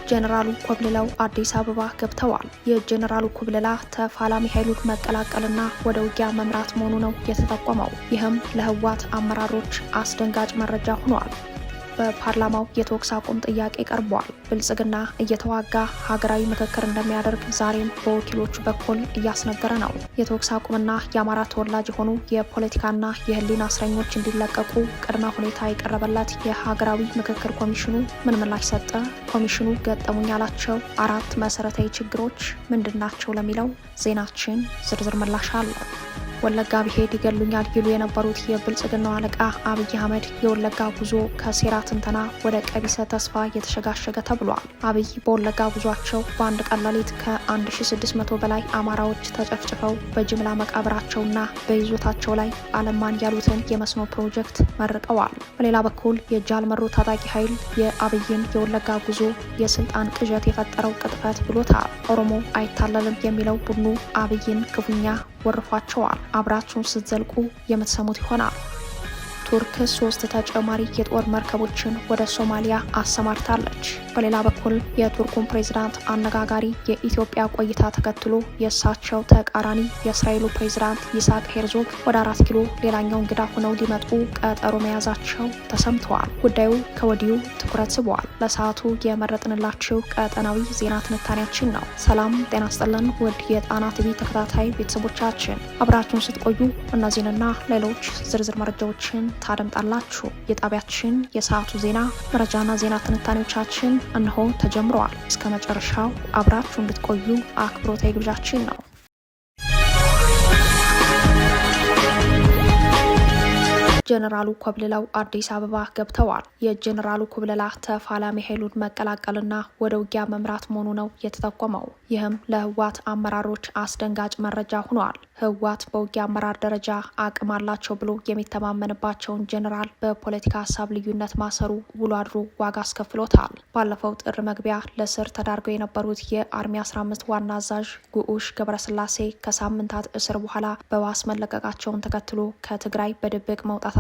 ጀነራሉ ኮብልለው አዲስ አበባ ገብተዋል። የጀነራሉ ኮብልላ ተፋላሚ ኃይሉን መቀላቀልና ወደ ውጊያ መምራት መሆኑ ነው የተጠቆመው። ይህም ለህወሓት አመራሮች አስደንጋጭ መረጃ ሆኗል። በፓርላማው የተኩስ አቁም ጥያቄ ቀርቧል። ብልጽግና እየተዋጋ ሀገራዊ ምክክር እንደሚያደርግ ዛሬም በወኪሎቹ በኩል እያስነገረ ነው። የተኩስ አቁምና የአማራ ተወላጅ የሆኑ የፖለቲካና የህሊና እስረኞች እንዲለቀቁ ቅድመ ሁኔታ የቀረበለት የሀገራዊ ምክክር ኮሚሽኑ ምን ምላሽ ሰጠ? ኮሚሽኑ ገጠሙኝ ያላቸው 4 መሰረታዊ ችግሮች ምንድናቸው? ለሚለው ዜናችን ዝርዝር ምላሽ አለ። ወለጋ ብሄድ ይገሉኛል ይሉ የነበሩት የብልጽግናው አለቃ አብይ አህመድ የወለጋ ጉዞ ከሴራ ትንተና ወደ ቀቢሰ ተስፋ የተሸጋሸገ ተብሏል። አብይ በወለጋ ጉዟቸው በአንድ ቀን ሌሊት ከ1600 በላይ አማራዎች ተጨፍጭፈው በጅምላ መቃብራቸውና በይዞታቸው ላይ አለማን ያሉትን የመስኖ ፕሮጀክት መርቀዋል። በሌላ በኩል የጃልመሮ ታጣቂ ኃይል የአብይን የወለጋ ጉዞ የስልጣን ቅዠት የፈጠረው ቅጥፈት ብሎታል። ኦሮሞ አይታለልም የሚለው ቡድኑ አብይን ክፉኛ ወርፏቸዋል። አብራችሁን ስትዘልቁ የምትሰሙት ይሆናል። ቱርክ 3 ተጨማሪ የጦር መርከቦችን ወደ ሶማሊያ አሰማርታለች። በሌላ በኩል የቱርኩን ፕሬዝዳንት አነጋጋሪ የኢትዮጵያ ቆይታ ተከትሎ የእሳቸው ተቃራኒ የእስራኤሉ ፕሬዝዳንት ይስሐቅ ሄርዞግ ወደ 4 ኪሎ ሌላኛው እንግዳ ሆነው ሊመጡ ቀጠሮ መያዛቸው ተሰምተዋል። ጉዳዩ ከወዲሁ ትኩረት ስቧል። ለሰዓቱ የመረጥንላችሁ ቀጠናዊ ዜና ትንታኔያችን ነው። ሰላም ጤና ስጥልን ውድ የጣና ቲቪ ተከታታይ ቤተሰቦቻችን፣ አብራችሁን ስትቆዩ እነዚህንና ሌሎች ዝርዝር መረጃዎችን ታደምጣላችሁ። የጣቢያችን የሰዓቱ ዜና መረጃና ዜና ትንታኔዎቻችን እነሆ ተጀምረዋል። እስከ መጨረሻው አብራችሁ እንድትቆዩ አክብሮታዊ ግብዣችን ነው። ጀነራሉ ኮብልለው አዲስ አበባ ገብተዋል። የጀነራሉ ኮብልላ ተፋላሚ ኃይሉን መቀላቀልና ወደ ውጊያ መምራት መሆኑ ነው የተጠቆመው። ይህም ለህወሓት አመራሮች አስደንጋጭ መረጃ ሆኗል። ህወሓት በውጊያ አመራር ደረጃ አቅም አላቸው ብሎ የሚተማመንባቸውን ጀነራል በፖለቲካ ሀሳብ ልዩነት ማሰሩ ውሎ አድሮ ዋጋ አስከፍሎታል። ባለፈው ጥር መግቢያ ለስር ተዳርገው የነበሩት የአርሚ 15 ዋና አዛዥ ጉዑሽ ገብረስላሴ ከሳምንታት እስር በኋላ በዋስ መለቀቃቸውን ተከትሎ ከትግራይ በድብቅ መውጣታቸው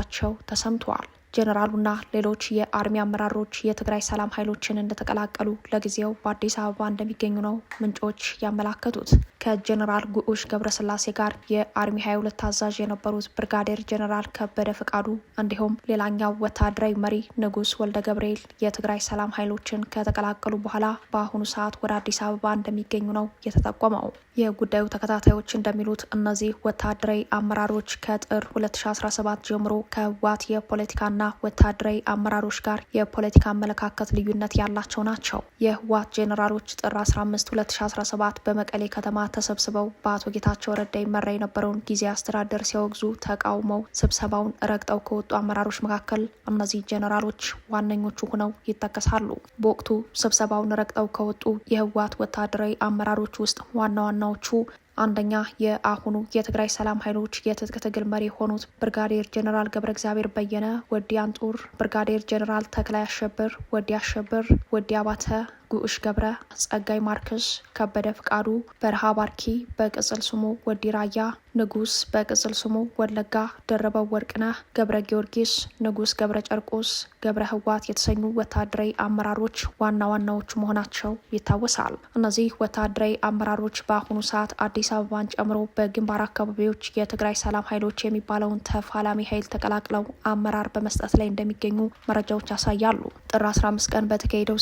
ተሰምተዋል። ጀነራሉና ሌሎች የአርሚ አመራሮች የትግራይ ሰላም ኃይሎችን እንደተቀላቀሉ ለጊዜው በአዲስ አበባ እንደሚገኙ ነው ምንጮች ያመላከቱት። ከጀነራል ጉዑሽ ገብረስላሴ ጋር የአርሚ 22 አዛዥ የነበሩት ብርጋዴር ጀነራል ከበደ ፍቃዱ እንዲሁም ሌላኛው ወታደራዊ መሪ ንጉስ ወልደ ገብርኤል የትግራይ ሰላም ኃይሎችን ከተቀላቀሉ በኋላ በአሁኑ ሰዓት ወደ አዲስ አበባ እንደሚገኙ ነው የተጠቆመው። የጉዳዩ ተከታታዮች እንደሚሉት እነዚህ ወታደራዊ አመራሮች ከጥር 2017 ጀምሮ ከህወሓት የፖለቲካና ወታደራዊ አመራሮች ጋር የፖለቲካ አመለካከት ልዩነት ያላቸው ናቸው። የህወሓት ጄኔራሎች ጥር 15 2017 በመቀሌ ከተማ ተሰብስበው በአቶ ጌታቸው ረዳ ይመራ የነበረውን ጊዜያዊ አስተዳደር ሲያወግዙ ተቃውመው ስብሰባውን ረግጠው ከወጡ አመራሮች መካከል እነዚህ ጄኔራሎች ዋነኞቹ ሆነው ይጠቀሳሉ። በወቅቱ ስብሰባውን ረግጠው ከወጡ የህወሓት ወታደራዊ አመራሮች ውስጥ ዋና ዋናዎቹ አንደኛ የአሁኑ የትግራይ ሰላም ኃይሎች የትጥቅ ትግል መሪ የሆኑት ብርጋዴር ጀነራል ገብረ እግዚአብሔር በየነ፣ ወዲ አንጡር፣ ብርጋዴር ጀነራል ተክላይ አሸብር፣ ወዲ አሸብር፣ ወዲ አባተ፣ ጉዑሽ ገብረ፣ ጸጋይ ማርክስ፣ ከበደ ፍቃዱ፣ በረሃ ባርኪ በቅጽል ስሙ ወዲ ራያ፣ ንጉስ በቅጽል ስሙ ወለጋ፣ ደረበው ወርቅነህ፣ ገብረ ጊዮርጊስ፣ ንጉስ ገብረ ጨርቆስ፣ ገብረ ህወሓት የተሰኙ ወታደራዊ አመራሮች ዋና ዋናዎቹ መሆናቸው ይታወሳል። እነዚህ ወታደራዊ አመራሮች በአሁኑ ሰዓት አዲስ አበባን ጨምሮ በግንባር አካባቢዎች የትግራይ ሰላም ኃይሎች የሚባለውን ተፋላሚ ኃይል ተቀላቅለው አመራር በመስጠት ላይ እንደሚገኙ መረጃዎች ያሳያሉ። ጥር 15 ቀን በተካሄደው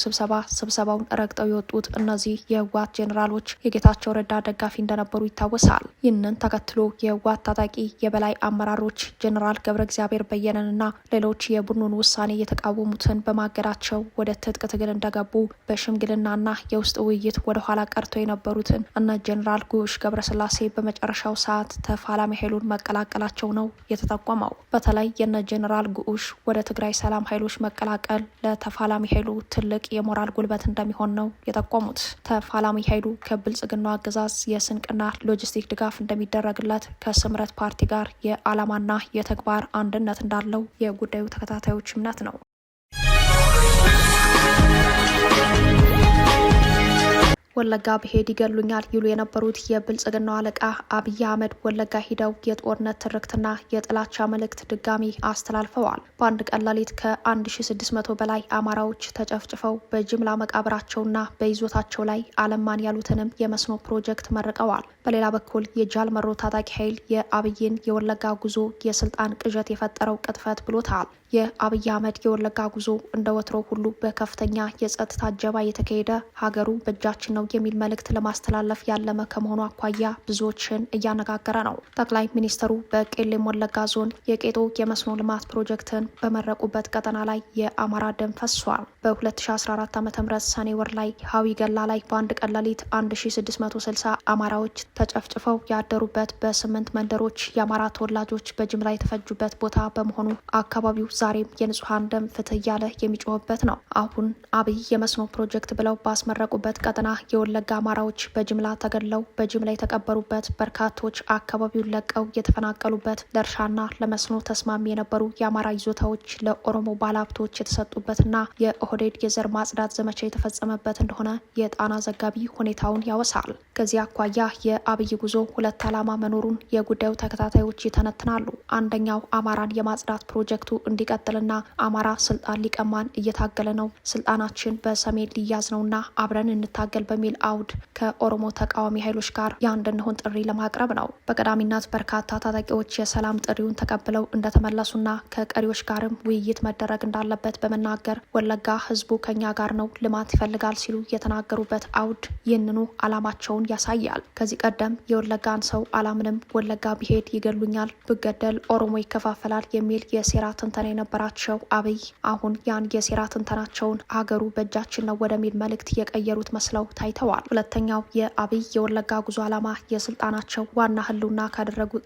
ስብሰባውን ረግጠው የወጡት እነዚህ የህወሓት ጄኔራሎች የጌታቸው ረዳ ደጋፊ እንደነበሩ ይታወሳል። ይህንን ተከትሎ የህወሓት ታጣቂ የበላይ አመራሮች ጄኔራል ገብረ እግዚአብሔር በየነንና ሌሎች የቡድኑን ውሳኔ የተቃወሙትን በማገዳቸው ወደ ትጥቅ ትግል እንደገቡ በሽምግልናና የውስጥ ውይይት ወደ ኋላ ቀርተው የነበሩትን እነ ጄኔራል ጉዑሽ ገብረስላሴ በመጨረሻው ሰዓት ተፋላሚ ኃይሉን መቀላቀላቸው ነው የተጠቆመው። በተለይ የነ ጄኔራል ጉዑሽ ወደ ትግራይ ሰላም ኃይሎች መቀላቀል ለተፋላሚ ኃይሉ ትልቅ የሞራል ጉልበት እንደሚሆን ነው የጠቆሙት። ተፋላሚ ኃይሉ ከብልጽግናው አገዛዝ የስንቅና ሎጂስቲክ ድጋፍ እንደሚደረግለት ከስምረት ፓርቲ ጋር የዓላማና የተግባር አንድነት እንዳለው የጉዳዩ ተከታታዮች እምነት ነው። ወለጋ ብሄድ ይገሉኛል ይሉ የነበሩት የብልጽግናው አለቃ አብይ አህመድ ወለጋ ሂደው የጦርነት ትርክትና የጥላቻ መልእክት ድጋሚ አስተላልፈዋል። በአንድ ቀን ሌሊት ከ1600 በላይ አማራዎች ተጨፍጭፈው በጅምላ መቃብራቸውና በይዞታቸው ላይ አለማን ያሉትንም የመስኖ ፕሮጀክት መርቀዋል። በሌላ በኩል የጃልመሮ ታጣቂ ኃይል የአብይን የወለጋ ጉዞ የስልጣን ቅዠት የፈጠረው ቅጥፈት ብሎታል። የአብይ አህመድ የወለጋ ጉዞ እንደ ወትሮ ሁሉ በከፍተኛ የጸጥታ እጀባ የተካሄደ ሀገሩ በእጃችን ነው የሚል መልእክት ለማስተላለፍ ያለመ ከመሆኑ አኳያ ብዙዎችን እያነጋገረ ነው። ጠቅላይ ሚኒስትሩ በቄለም ወለጋ ዞን የቄጦ የመስኖ ልማት ፕሮጀክትን በመረቁበት ቀጠና ላይ የአማራ ደም ፈሷል። በ2014 ዓ.ም ሰኔ ወር ላይ ሀዊ ገላ ላይ በአንድ ቀን ሌሊት 1660 አማራዎች ተጨፍጭፈው ያደሩበት በ8 መንደሮች የአማራ ተወላጆች በጅምላ የተፈጁበት ቦታ በመሆኑ አካባቢው ዛሬም የንጹሃን ደም ፍትህ እያለ የሚጮህበት ነው። አሁን አብይ የመስኖ ፕሮጀክት ብለው ባስመረቁበት ቀጠና የወለጋ አማራዎች በጅምላ ተገድለው በጅምላ የተቀበሩበት፣ በርካቶች አካባቢውን ለቀው የተፈናቀሉበት፣ ለእርሻና ለመስኖ ተስማሚ የነበሩ የአማራ ይዞታዎች ለኦሮሞ ባለሀብቶች የተሰጡበትና የኦህዴድ የዘር ማጽዳት ዘመቻ የተፈጸመበት እንደሆነ የጣና ዘጋቢ ሁኔታውን ያወሳል። ከዚህ አኳያ የአብይ ጉዞ ሁለት ዓላማ መኖሩን የጉዳዩ ተከታታዮች ይተነትናሉ። አንደኛው አማራን የማጽዳት ፕሮጀክቱ እንዲቀጥልና አማራ ስልጣን ሊቀማን እየታገለ ነው፣ ስልጣናችን በሰሜን ሊያዝ ነውና አብረን እንታገል በሚል አውድ ከኦሮሞ ተቃዋሚ ኃይሎች ጋር የአንድ እንሁን ጥሪ ለማቅረብ ነው። በቀዳሚነት በርካታ ታጣቂዎች የሰላም ጥሪውን ተቀብለው እንደተመለሱና ከቀሪዎች ጋርም ውይይት መደረግ እንዳለበት በመናገር ወለጋ ህዝቡ ከኛ ጋር ነው፣ ልማት ይፈልጋል ሲሉ የተናገሩበት አውድ ይህንኑ ዓላማቸውን ያሳያል። ከዚህ ቀደም የወለጋን ሰው አላምንም፣ ወለጋ ቢሄድ ይገሉኛል፣ ብገደል ኦሮሞ ይከፋፈላል የሚል የሴራ ትንተና የነበራቸው አብይ አሁን ያን የሴራ ትንተናቸውን ሀገሩ በእጃችን ነው ወደሚል መልእክት የቀየሩት መስለው ታይተዋል። ሁለተኛው የአብይ የወለጋ ጉዞ ዓላማ የስልጣናቸው ዋና ህልውና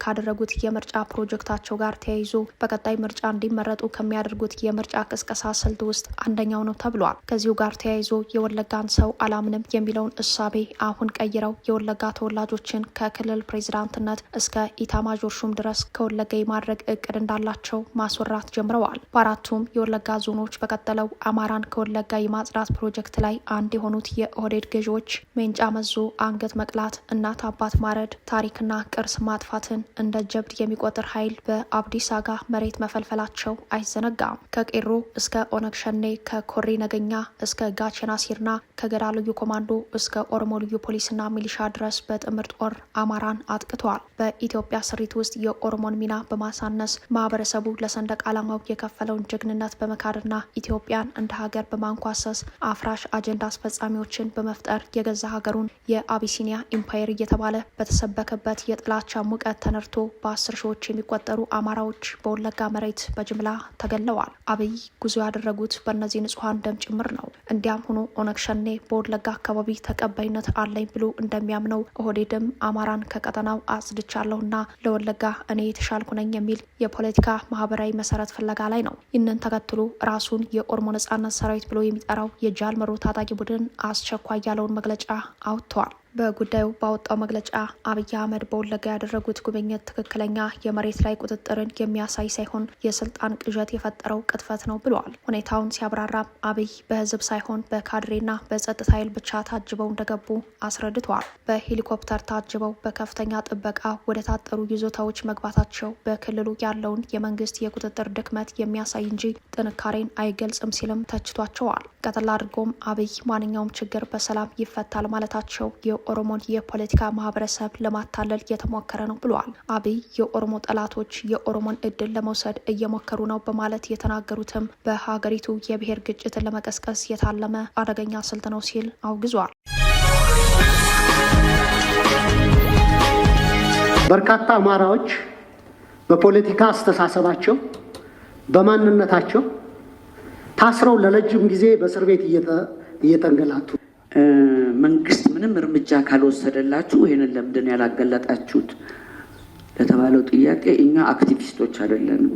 ካደረጉት የምርጫ ፕሮጀክታቸው ጋር ተያይዞ በቀጣይ ምርጫ እንዲመረጡ ከሚያደርጉት የምርጫ ቅስቀሳ ስልት ውስጥ አንደኛው ነው ተብሏል። ከዚሁ ጋር ተያይዞ የወለጋን ሰው አላምንም የሚለውን እሳቤ አሁን ቀይረው የወለጋ ተወላጆችን ከክልል ፕሬዚዳንትነት እስከ ኢታማዦር ሹም ድረስ ከወለጋ የማድረግ እቅድ እንዳላቸው ማስወራት ጀምረዋል። በአራቱም የወለጋ ዞኖች በቀጠለው አማራን ከወለጋ የማጽዳት ፕሮጀክት ላይ አንድ የሆኑት የኦህዴድ ገዢዎች ሜንጫ መዞ አንገት መቅላት፣ እናት አባት ማረድ፣ ታሪክና ቅርስ ማጥፋትን እንደ ጀብድ የሚቆጥር ኃይል በአብዲስ አጋ መሬት መፈልፈላቸው አይዘነጋም። ከቄሮ እስከ ኦነግ ሸኔ፣ ከኮሬ ነገኛ እስከ ጋቸና ሲርና፣ ከገዳ ልዩ ኮማንዶ እስከ ኦሮሞ ልዩ ፖሊስና ሚሊሻ ድረስ በጥምር ጦር አማራን አጥቅተዋል። በኢትዮጵያ ስሪት ውስጥ የኦሮሞን ሚና በማሳነስ ማህበረሰቡ ለሰንደቅ ዓላማው የከፈለውን ጀግንነት በመካድና ኢትዮጵያን እንደ ሀገር በማንኳሰስ አፍራሽ አጀንዳ አስፈጻሚዎችን በመፍጠር የገዛ ሀገሩን የአቢሲኒያ ኢምፓየር እየተባለ በተሰበከበት የጥላቻ ሙቀት ተነድቶ በ10 ሺዎች የሚቆጠሩ አማራዎች በወለጋ መሬት በጅምላ ተገለዋል። አብይ ጉዞ ያደረጉት በእነዚህ ንጹሐን ደም ጭምር ነው። እንዲያም ሆኖ ኦነግ ሸኔ በወለጋ አካባቢ ተቀባይነት አለኝ ብሎ እንደሚያምነው ኦህዴድም አማራን ከቀጠናው አጽድቻለሁና ለወለጋ እኔ የተሻልኩ ነኝ የሚል የፖለቲካ ማህበራዊ መሰረት ፍለጋ ላይ ነው። ይህንን ተከትሎ ራሱን የኦሮሞ ነጻነት ሰራዊት ብሎ የሚጠራው የጃልመሮ ታጣቂ ቡድን አስቸኳይ ያለውን መግለጫ አውጥተዋል። በጉዳዩ ባወጣው መግለጫ አብይ አህመድ በወለጋ ያደረጉት ጉብኝት ትክክለኛ የመሬት ላይ ቁጥጥርን የሚያሳይ ሳይሆን የስልጣን ቅዠት የፈጠረው ቅጥፈት ነው ብለዋል። ሁኔታውን ሲያብራራም አብይ በህዝብ ሳይሆን በካድሬና በጸጥታ ኃይል ብቻ ታጅበው እንደገቡ አስረድተዋል። በሄሊኮፕተር ታጅበው በከፍተኛ ጥበቃ ወደ ታጠሩ ይዞታዎች መግባታቸው በክልሉ ያለውን የመንግስት የቁጥጥር ድክመት የሚያሳይ እንጂ ጥንካሬን አይገልጽም ሲልም ተችቷቸዋል። ቀጥላ አድርጎም አብይ ማንኛውም ችግር በሰላም ይፈታል ማለታቸው የኦሮሞን የፖለቲካ ማህበረሰብ ለማታለል እየተሞከረ ነው ብለዋል። አብይ የኦሮሞ ጠላቶች የኦሮሞን እድል ለመውሰድ እየሞከሩ ነው በማለት የተናገሩትም በሀገሪቱ የብሔር ግጭትን ለመቀስቀስ የታለመ አደገኛ ስልት ነው ሲል አውግዟል። በርካታ አማራዎች በፖለቲካ አስተሳሰባቸው፣ በማንነታቸው ታስረው ለረጅም ጊዜ በእስር ቤት እየተንገላቱ መንግስት ምንም እርምጃ ካልወሰደላችሁ ይሄንን ለምንድን ያላገለጣችሁት ለተባለው ጥያቄ እኛ አክቲቪስቶች አይደለንም።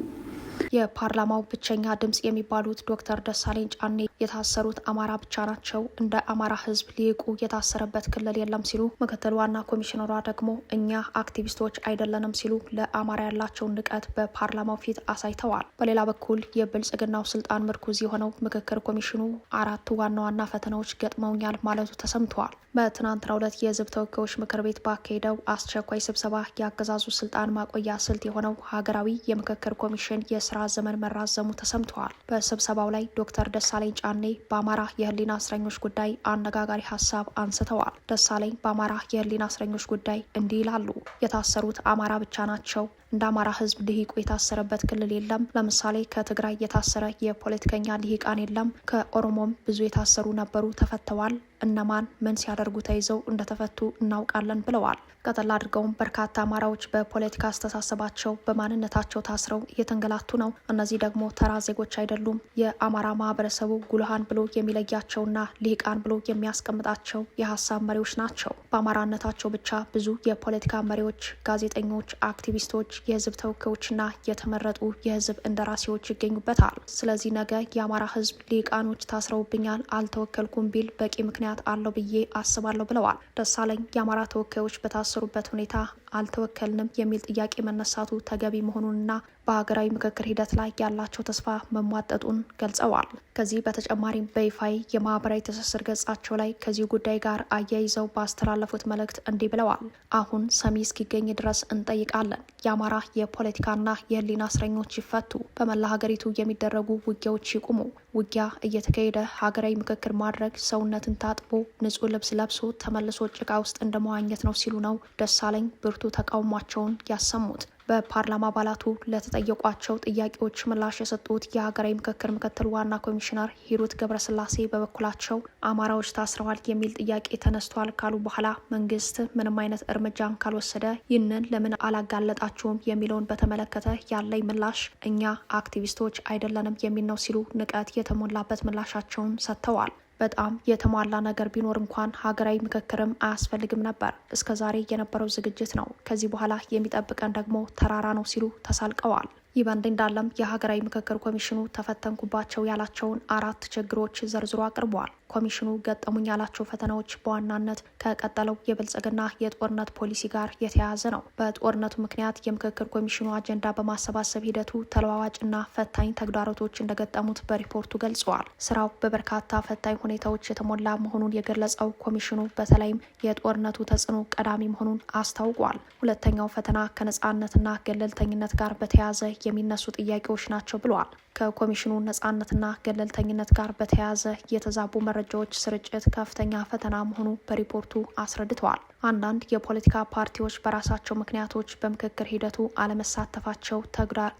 የፓርላማው ብቸኛ ድምጽ የሚባሉት ዶክተር ደሳለኝ ጫኔ የታሰሩት አማራ ብቻ ናቸው፣ እንደ አማራ ህዝብ ሊቁ የታሰረበት ክልል የለም ሲሉ፣ ምክትል ዋና ኮሚሽነሯ ደግሞ እኛ አክቲቪስቶች አይደለንም ሲሉ ለአማራ ያላቸውን ንቀት በፓርላማው ፊት አሳይተዋል። በሌላ በኩል የብልጽግናው ስልጣን ምርኩዝ የሆነው ምክክር ኮሚሽኑ 4 ዋና ዋና ፈተናዎች ገጥመውኛል ማለቱ ተሰምተዋል። በትናንትናው ዕለት የህዝብ ተወካዮች ምክር ቤት ባካሄደው አስቸኳይ ስብሰባ የአገዛዙ ስልጣን ማቆያ ስልት የሆነው ሀገራዊ የምክክር ኮሚሽን የስራ ዘመን መራዘሙ ተሰምተዋል። በስብሰባው ላይ ዶክተር ደሳለኝ ጫኔ በአማራ የህሊና እስረኞች ጉዳይ አነጋጋሪ ሀሳብ አንስተዋል። ደሳለኝ በአማራ የህሊና እስረኞች ጉዳይ እንዲህ ይላሉ። የታሰሩት አማራ ብቻ ናቸው። እንደ አማራ ህዝብ ልሂቁ የታሰረበት ክልል የለም። ለምሳሌ ከትግራይ የታሰረ የፖለቲከኛ ልሂቃን የለም። ከኦሮሞም ብዙ የታሰሩ ነበሩ፣ ተፈተዋል። እነማን ምን ሲያደርጉ ተይዘው እንደተፈቱ እናውቃለን ብለዋል። ቀጠል አድርገውም በርካታ አማራዎች በፖለቲካ አስተሳሰባቸው በማንነታቸው ታስረው እየተንገላቱ ነው። እነዚህ ደግሞ ተራ ዜጎች አይደሉም። የአማራ ማህበረሰቡ ጉልሃን ብሎ የሚለያቸውና ልሂቃን ብሎ የሚያስቀምጣቸው የሀሳብ መሪዎች ናቸው። በአማራነታቸው ብቻ ብዙ የፖለቲካ መሪዎች፣ ጋዜጠኞች፣ አክቲቪስቶች፣ የህዝብ ተወካዮችና የተመረጡ የህዝብ እንደራሴዎች ይገኙበታል። ስለዚህ ነገ የአማራ ህዝብ ልሂቃኖች ታስረውብኛል አልተወከልኩም ቢል በቂ ምክንያት አለው ብዬ አስባለሁ ብለዋል። ደሳለኝ የአማራ ተወካዮች በታሰሩበት ሁኔታ አልተወከልንም የሚል ጥያቄ መነሳቱ ተገቢ መሆኑንና በሀገራዊ ምክክር ሂደት ላይ ያላቸው ተስፋ መሟጠጡን ገልጸዋል። ከዚህ በተጨማሪም በይፋይ የማህበራዊ ትስስር ገጻቸው ላይ ከዚህ ጉዳይ ጋር አያይዘው ባስተላለፉት መልእክት እንዲህ ብለዋል። አሁን ሰሚ እስኪገኝ ድረስ እንጠይቃለን። የአማራ የፖለቲካና የህሊና እስረኞች ይፈቱ። በመላ ሀገሪቱ የሚደረጉ ውጊያዎች ይቁሙ። ውጊያ እየተካሄደ ሀገራዊ ምክክር ማድረግ ሰውነትን ታጥቦ ንጹህ ልብስ ለብሶ ተመልሶ ጭቃ ውስጥ እንደመዋኘት ነው ሲሉ ነው ደሳለኝ ብርቱ ተቃውሟቸውን ያሰሙት። በፓርላማ አባላቱ ለተጠየቋቸው ጥያቄዎች ምላሽ የሰጡት የሀገራዊ ምክክር ምክትል ዋና ኮሚሽነር ሂሩት ገብረስላሴ በበኩላቸው አማራዎች ታስረዋል የሚል ጥያቄ ተነስቷል ካሉ በኋላ መንግስት ምንም አይነት እርምጃን ካልወሰደ ይህንን ለምን አላጋለጣችሁም የሚለውን በተመለከተ ያለኝ ምላሽ እኛ አክቲቪስቶች አይደለንም የሚል ነው ሲሉ ንቀት የተሞላበት ምላሻቸውን ሰጥተዋል። በጣም የተሟላ ነገር ቢኖር እንኳን ሀገራዊ ምክክርም አያስፈልግም ነበር። እስከ ዛሬ የነበረው ዝግጅት ነው። ከዚህ በኋላ የሚጠብቀን ደግሞ ተራራ ነው ሲሉ ተሳልቀዋል። ይህ በእንዲህ እንዳለም የሀገራዊ ምክክር ኮሚሽኑ ተፈተንኩባቸው ያላቸውን 4 ችግሮች ዘርዝሮ አቅርበዋል። ኮሚሽኑ ገጠሙኝ ያላቸው ፈተናዎች በዋናነት ከቀጠለው የብልጽግና የጦርነት ፖሊሲ ጋር የተያያዘ ነው። በጦርነቱ ምክንያት የምክክር ኮሚሽኑ አጀንዳ በማሰባሰብ ሂደቱ ተለዋዋጭና ፈታኝ ተግዳሮቶች እንደገጠሙት በሪፖርቱ ገልጸዋል። ስራው በበርካታ ፈታኝ ሁኔታዎች የተሞላ መሆኑን የገለጸው ኮሚሽኑ በተለይም የጦርነቱ ተጽዕኖ ቀዳሚ መሆኑን አስታውቋል። ሁለተኛው ፈተና ከነጻነትና ገለልተኝነት ጋር በተያያዘ የሚነሱ ጥያቄዎች ናቸው ብለዋል። ከኮሚሽኑ ነጻነትና ገለልተኝነት ጋር በተያያዘ የተዛቡ መረጃዎች ስርጭት ከፍተኛ ፈተና መሆኑ በሪፖርቱ አስረድተዋል። አንዳንድ የፖለቲካ ፓርቲዎች በራሳቸው ምክንያቶች በምክክር ሂደቱ አለመሳተፋቸው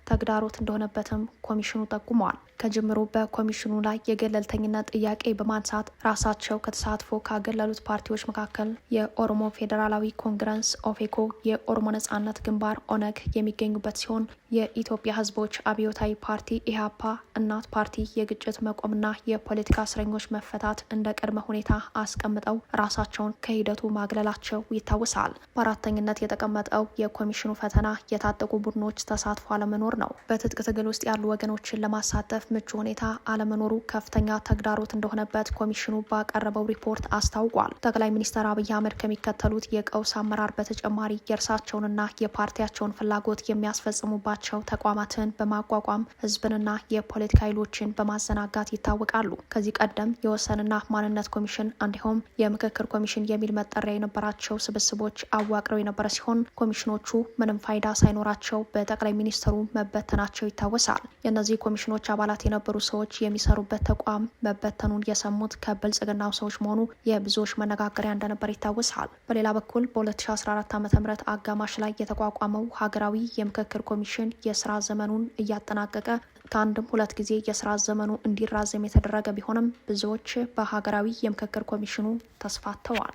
ተግዳሮት እንደሆነበትም ኮሚሽኑ ጠቁመዋል። ከጅምሩ በኮሚሽኑ ላይ የገለልተኝነት ጥያቄ በማንሳት ራሳቸው ከተሳትፎ ካገለሉት ፓርቲዎች መካከል የኦሮሞ ፌዴራላዊ ኮንግረስ ኦፌኮ፣ የኦሮሞ ነጻነት ግንባር ኦነግ የሚገኙበት ሲሆን የኢትዮጵያ ሕዝቦች አብዮታዊ ፓርቲ ኢህአፓ፣ እናት ፓርቲ የግጭት መቆምና የፖለቲካ እስረኞች መፈታት እንደ ቅድመ ሁኔታ አስቀምጠው ራሳቸውን ከሂደቱ ማግለላቸው ይታወሳል። በአራተኝነት የተቀመጠው የኮሚሽኑ ፈተና የታጠቁ ቡድኖች ተሳትፎ አለመኖር ነው። በትጥቅ ትግል ውስጥ ያሉ ወገኖችን ለማሳተፍ ምቹ ሁኔታ አለመኖሩ ከፍተኛ ተግዳሮት እንደሆነበት ኮሚሽኑ ባቀረበው ሪፖርት አስታውቋል። ጠቅላይ ሚኒስትር አብይ አህመድ ከሚከተሉት የቀውስ አመራር በተጨማሪ የእርሳቸውንና የፓርቲያቸውን ፍላጎት የሚያስፈጽሙባቸው ተቋማትን በማቋቋም ህዝብንና የፖለቲካ ኃይሎችን በማዘናጋት ይታወቃሉ። ከዚህ ቀደም የወሰንና ማንነት ኮሚሽን እንዲሁም የምክክር ኮሚሽን የሚል መጠሪያ የነበራቸው ስብስቦች አዋቅረው የነበረ ሲሆን ኮሚሽኖቹ ምንም ፋይዳ ሳይኖራቸው በጠቅላይ ሚኒስትሩ መበተናቸው ይታወሳል። የእነዚህ ኮሚሽኖች አባላት የነበሩ ሰዎች የሚሰሩበት ተቋም መበተኑን የሰሙት ከብልጽግናው ሰዎች መሆኑ የብዙዎች መነጋገሪያ እንደነበር ይታወሳል። በሌላ በኩል በ2014 ዓ.ም አጋማሽ ላይ የተቋቋመው ሀገራዊ የምክክር ኮሚሽን የስራ ዘመኑን እያጠናቀቀ ከአንድም 2 ጊዜ የስራ ዘመኑ እንዲራዘም የተደረገ ቢሆንም ብዙዎች በሀገራዊ የምክክር ኮሚሽኑ ተስፋተዋል።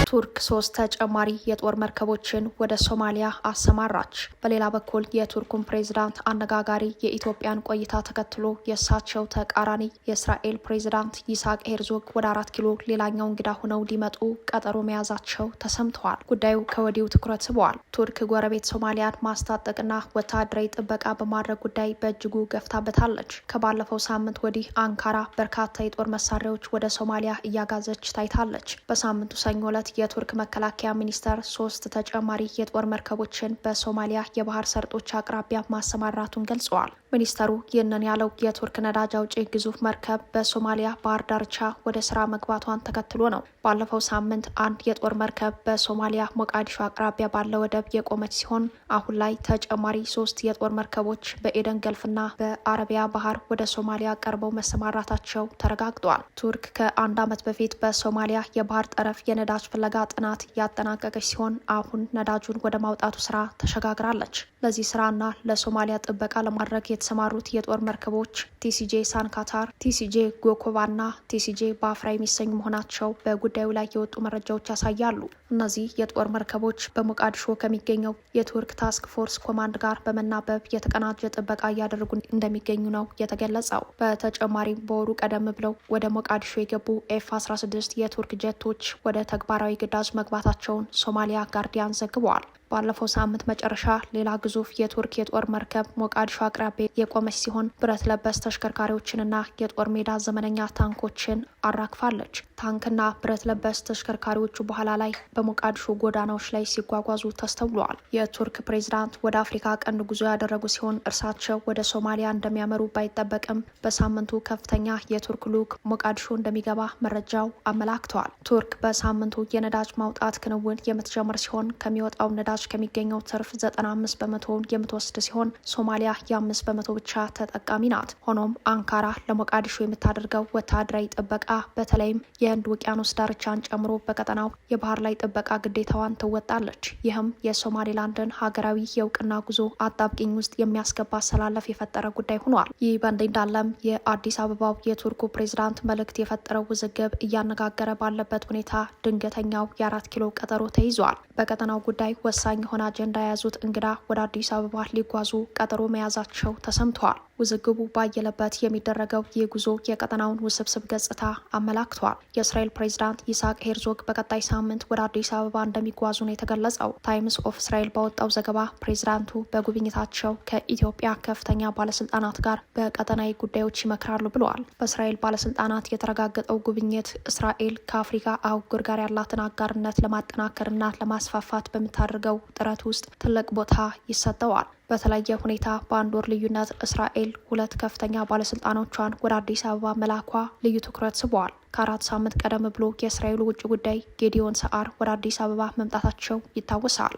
ቱርክ 3 ተጨማሪ የጦር መርከቦችን ወደ ሶማሊያ አሰማራች። በሌላ በኩል የቱርኩን ፕሬዝዳንት አነጋጋሪ የኢትዮጵያን ቆይታ ተከትሎ የእሳቸው ተቃራኒ የእስራኤል ፕሬዝዳንት ይስሐቅ ሄርዞግ ወደ 4 ኪሎ ሌላኛው እንግዳ ሆነው ሊመጡ ቀጠሮ መያዛቸው ተሰምተዋል። ጉዳዩ ከወዲሁ ትኩረት ስበዋል። ቱርክ ጎረቤት ሶማሊያን ማስታጠቅና ወታደራዊ ጥበቃ በማድረግ ጉዳይ በእጅጉ ገፍታበታለች። ከባለፈው ሳምንት ወዲህ አንካራ በርካታ የጦር መሳሪያዎች ወደ ሶማሊያ እያጋዘች ታይታለች። በሳምንቱ ሰኞ ዕለት የቱርክ መከላከያ ሚኒስቴር 3 ተጨማሪ የጦር መርከቦችን በሶማሊያ የባህር ሰርጦች አቅራቢያ ማሰማራቱን ገልጸዋል። ሚኒስተሩ ይህንን ያለው የቱርክ ነዳጅ አውጪ ግዙፍ መርከብ በሶማሊያ ባህር ዳርቻ ወደ ስራ መግባቷን ተከትሎ ነው። ባለፈው ሳምንት አንድ የጦር መርከብ በሶማሊያ ሞቃዲሾ አቅራቢያ ባለ ወደብ የቆመች ሲሆን አሁን ላይ ተጨማሪ 3 የጦር መርከቦች በኤደን ገልፍና በአረቢያ ባህር ወደ ሶማሊያ ቀርበው መሰማራታቸው ተረጋግጧል። ቱርክ ከ1 ዓመት በፊት በሶማሊያ የባህር ጠረፍ የነዳጅ ፍለጋ ጥናት ያጠናቀቀች ሲሆን አሁን ነዳጁን ወደ ማውጣቱ ስራ ተሸጋግራለች። ለዚህ ስራና ለሶማሊያ ጥበቃ ለማድረግ የተሰማሩት የጦር መርከቦች ቲሲጄ ሳንካታር፣ ቲሲጄ ጎኮቫና ቲሲጄ ባፍራ የሚሰኙ መሆናቸው በጉዳዩ ላይ የወጡ መረጃዎች ያሳያሉ። እነዚህ የጦር መርከቦች በሞቃዲሾ ከሚገኘው የቱርክ ታስክ ፎርስ ኮማንድ ጋር በመናበብ የተቀናጀ ጥበቃ እያደረጉ እንደሚገኙ ነው የተገለጸው። በተጨማሪም በወሩ ቀደም ብለው ወደ ሞቃዲሾ የገቡ ኤፍ-16 የቱርክ ጀቶች ወደ ተግባራዊ ግዳጅ መግባታቸውን ሶማሊያ ጋርዲያን ዘግበዋል። ባለፈው ሳምንት መጨረሻ ሌላ ግዙፍ የቱርክ የጦር መርከብ ሞቃዲሾ አቅራቢያ የቆመች ሲሆን ብረት ለበስ ተሽከርካሪዎችንና የጦር ሜዳ ዘመነኛ ታንኮችን አራክፋለች። ታንክና ብረት ለበስ ተሽከርካሪዎቹ በኋላ ላይ በሞቃዲሾ ጎዳናዎች ላይ ሲጓጓዙ ተስተውለዋል። የቱርክ ፕሬዝዳንት ወደ አፍሪካ ቀንድ ጉዞ ያደረጉ ሲሆን እርሳቸው ወደ ሶማሊያ እንደሚያመሩ ባይጠበቅም በሳምንቱ ከፍተኛ የቱርክ ልዑክ ሞቃዲሾ እንደሚገባ መረጃው አመላክተዋል። ቱርክ በሳምንቱ የነዳጅ ማውጣት ክንውን የምትጀምር ሲሆን ከሚወጣው ነዳጅ ከሚገኘው ትርፍ 95 በመቶውን የምትወስድ ሲሆን ሶማሊያ የ5 በመቶ ብቻ ተጠቃሚ ናት። ሆኖም አንካራ ለሞቃዲሾ የምታደርገው ወታደራዊ ጥበቃ በተለይም የህንድ ውቅያኖስ ዳርቻን ጨምሮ በቀጠናው የባህር ላይ ጥበቃ ግዴታዋን ትወጣለች። ይህም የሶማሌላንድን ሀገራዊ የእውቅና ጉዞ አጣብቂኝ ውስጥ የሚያስገባ አሰላለፍ የፈጠረ ጉዳይ ሆኗል። ይህ በእንዲህ እንዳለም የአዲስ አበባው የቱርኩ ፕሬዝዳንት መልእክት የፈጠረው ውዝግብ እያነጋገረ ባለበት ሁኔታ ድንገተኛው የ4 ኪሎ ቀጠሮ ተይዟል። በቀጠናው ጉዳይ ወሳኝ የሆነ አጀንዳ የያዙት እንግዳ ወደ አዲስ አበባ ሊጓዙ ቀጠሮ መያዛቸው ተሰምተዋል። ውዝግቡ ባየለበት የሚደረገው ይህ ጉዞ የቀጠናውን ውስብስብ ገጽታ አመላክቷል። የእስራኤል ፕሬዝዳንት ይስሐቅ ሄርዞግ በቀጣይ ሳምንት ወደ አዲስ አበባ እንደሚጓዙ ነው የተገለጸው። ታይምስ ኦፍ እስራኤል ባወጣው ዘገባ ፕሬዝዳንቱ በጉብኝታቸው ከኢትዮጵያ ከፍተኛ ባለስልጣናት ጋር በቀጠናዊ ጉዳዮች ይመክራሉ ብለዋል። በእስራኤል ባለስልጣናት የተረጋገጠው ጉብኝት እስራኤል ከአፍሪካ አህጉር ጋር ያላትን አጋርነት ለማጠናከርና ለማስፋፋት በምታደርገው ጥረት ውስጥ ትልቅ ቦታ ይሰጠዋል። በተለየ ሁኔታ በአንድ ወር ልዩነት እስራኤል 2 ከፍተኛ ባለስልጣኖቿን ወደ አዲስ አበባ መላኳ ልዩ ትኩረት ስበዋል። ከ4 ሳምንት ቀደም ብሎ የእስራኤሉ ውጭ ጉዳይ ጌዲዮን ሰዓር ወደ አዲስ አበባ መምጣታቸው ይታወሳል።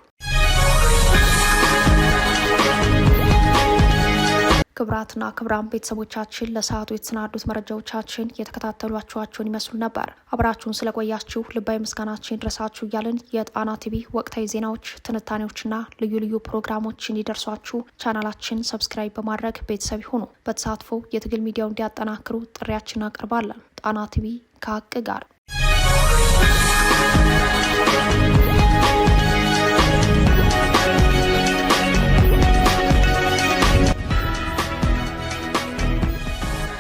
ክብራትና ክብራን ቤተሰቦቻችን ለሰዓቱ የተሰናዱት መረጃዎቻችን የተከታተሏችኋቸውን ይመስሉ ነበር። አብራችሁን ስለቆያችሁ ልባዊ ምስጋናችን ይድረሳችሁ እያልን የጣና ቲቪ ወቅታዊ ዜናዎች፣ ትንታኔዎችና ልዩ ልዩ ፕሮግራሞች እንዲደርሷችሁ ቻናላችን ሰብስክራይብ በማድረግ ቤተሰብ ይሁኑ። በተሳትፎ የትግል ሚዲያው እንዲያጠናክሩ ጥሪያችን እናቀርባለን። ጣና ቲቪ ከሀቅ ጋር